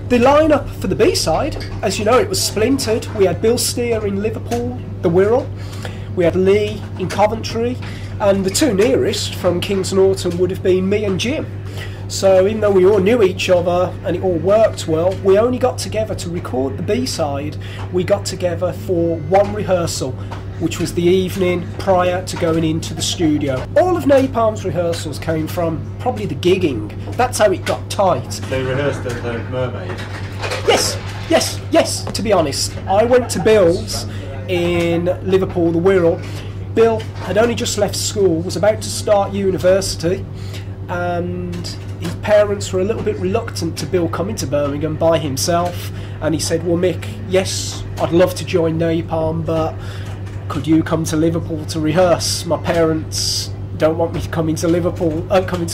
The lineup for the B-side, as you know, it was splintered. We had Bill Steer in Liverpool, the Wirral. We had Lee in Coventry, and the two nearest from Kings Norton would have been me and Jim. So even though we all knew each other and it all worked well, we only got together to record the B-side. We got together for one rehearsal, which was the evening prior to going into the studio. All of Napalm's rehearsals came from probably the gigging. That's how it got tight. They rehearsed at the Mermaid? Yes, to be honest. I went to Bill's in Liverpool, the Wirral. Bill had only just left school, was about to start university, and his parents were a little bit reluctant to Bill coming to Birmingham by himself, and he said, well Mick, yes, I'd love to join Napalm, but could you come to Liverpool to rehearse? My parents don't want me coming to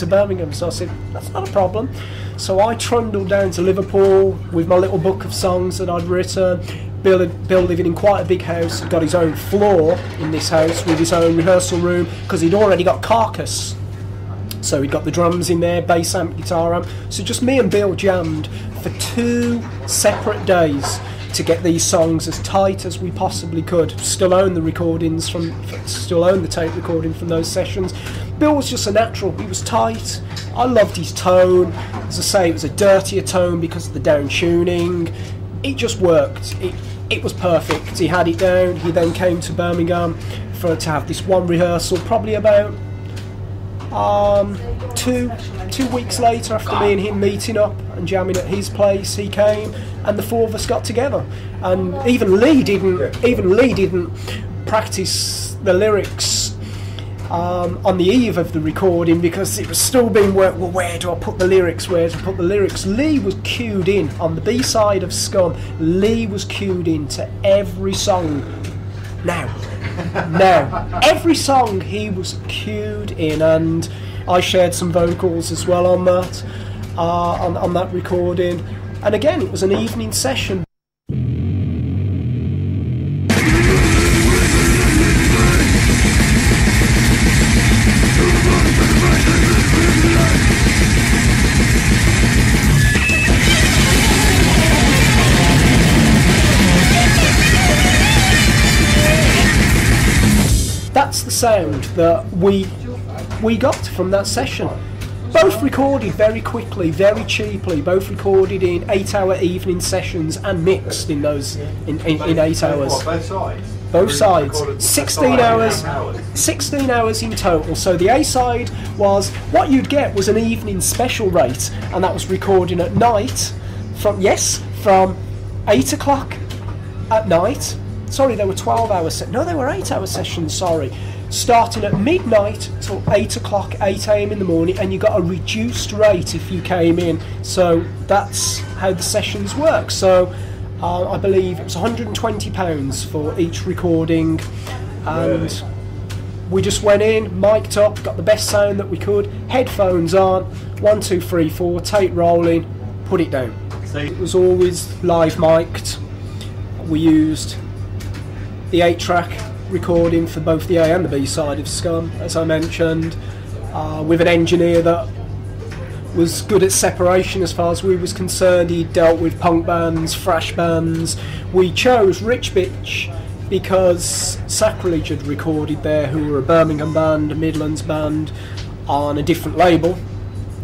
Birmingham. So I said, that's not a problem. So I trundled down to Liverpool with my little book of songs that I'd written. Bill living in quite a big house, had got his own floor in this house with his own rehearsal room, because he'd already got Carcass. So he'd got the drums in there, bass amp, guitar amp. So just me and Bill jammed for 2 separate days to get these songs as tight as we possibly could. Still own the recordings still own the tape recording from those sessions. Bill was just a natural, he was tight. I loved his tone. As I say, it was a dirtier tone because of the down tuning. It just worked. It was perfect. He had it down. He then came to Birmingham to have this one rehearsal, probably about 2 weeks later, after me and him meeting up and jamming at his place, he came and the four of us got together. And even Lee didn't practice the lyrics on the eve of the recording, because it was still being worked. Well, where do I put the lyrics? Lee was cued in on the B-side of Scum. Lee was cued in to every song. Now, every song he was cued in, and I shared some vocals as well on that, on that recording. And again, it was an evening session. That's the sound that we got from that session. Both recorded very quickly, very cheaply. Both recorded in 8-hour evening sessions and mixed in those in 8 hours. What, both sides? Both sides. 16 hours. 16 hours in total. So the A side was, what you'd get was an evening special rate, and that was recording at night from 8 o'clock at night. Sorry, they were 12-hour sessions. No, they were 8-hour sessions, sorry. Starting at midnight till 8 o'clock, 8 AM in the morning, and you got a reduced rate if you came in. So that's how the sessions work. So I believe it was £120 for each recording, and really? We just went in, mic'd up, got the best sound that we could, headphones on, 1, 2, 3, 4, tape rolling, put it down. It was always live mic'd. We used the 8-track recording for both the A and the B side of Scum, as I mentioned, with an engineer that was good at separation as far as we was concerned. He dealt with punk bands, thrash bands. We chose Rich Bitch because Sacrilege had recorded there, who were a Birmingham band, a Midlands band, on a different label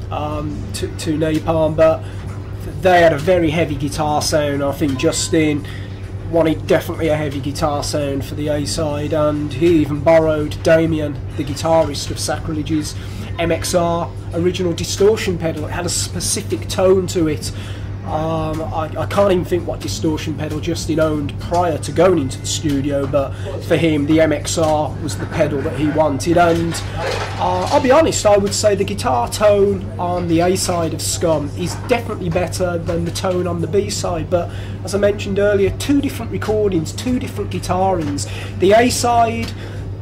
to Napalm, but they had a very heavy guitar sound. I think Justin wanted definitely a heavy guitar sound for the A side, and he even borrowed Damien, the guitarist of Sacrilege's MXR original distortion pedal. It had a specific tone to it. I can't even think what distortion pedal Justin owned prior to going into the studio, but for him the MXR was the pedal that he wanted. And I'll be honest, I would say the guitar tone on the A side of Scum is definitely better than the tone on the B side, but as I mentioned earlier, 2 different recordings, 2 different guitarings. The A side,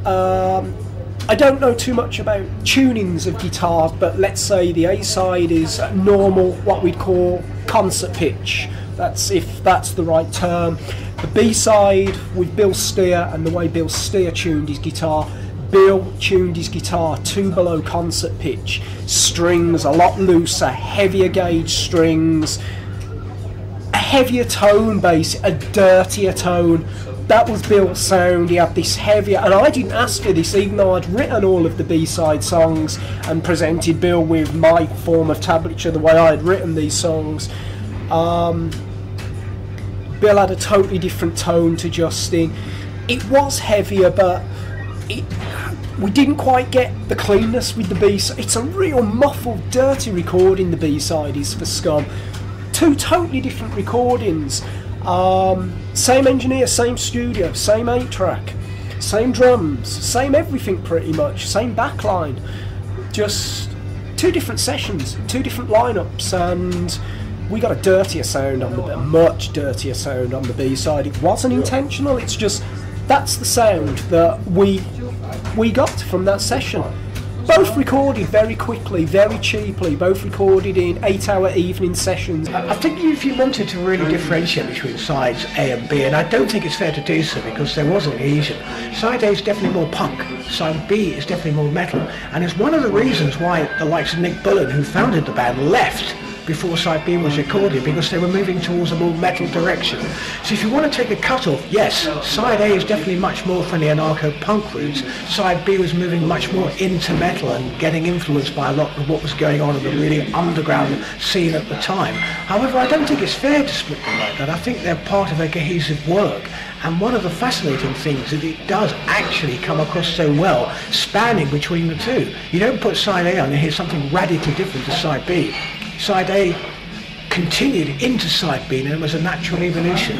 I don't know too much about tunings of guitars, but let's say the A side is normal, what we'd call concert pitch. If that's the right term. The B side with Bill Steer, and the way Bill Steer tuned his guitar, Bill tuned his guitar 2 below concert pitch. Strings a lot looser, heavier gauge strings. heavier tone bass, a dirtier tone. That was Bill's sound. He had this heavier, and I didn't ask for this, even though I'd written all of the B-side songs and presented Bill with my form of tablature, the way I had written these songs. Bill had a totally different tone to Justin. It was heavier, but we didn't quite get the cleanness with the B-side. It's a real muffled, dirty recording, the B-side is for Scum. Two totally different recordings. Same engineer, same studio, same 8-track, same drums, same everything pretty much, same backline. Just two different sessions, two different lineups, and we got a dirtier sound on a much dirtier sound on the B-side. It wasn't intentional, it's just that's the sound that we got from that session. Both recorded very quickly, very cheaply, both recorded in 8-hour evening sessions. I think if you wanted to really differentiate between sides A and B, and I don't think it's fair to do so because there was a cohesion, side A is definitely more punk, side B is definitely more metal, and it's one of the reasons why the likes of Nick Bullen, who founded the band, left before side B was recorded, because they were moving towards a more metal direction. So if you want to take a cut-off, yes, side A is definitely much more from the anarcho-punk roots. Side B was moving much more into metal and getting influenced by a lot of what was going on in the really underground scene at the time. However, I don't think it's fair to split them like that. I think they're part of a cohesive work. And one of the fascinating things is that it does actually come across so well, spanning between the two. You don't put side A on and hear something radically different to side B. Side A continued into side B, and it was a natural evolution.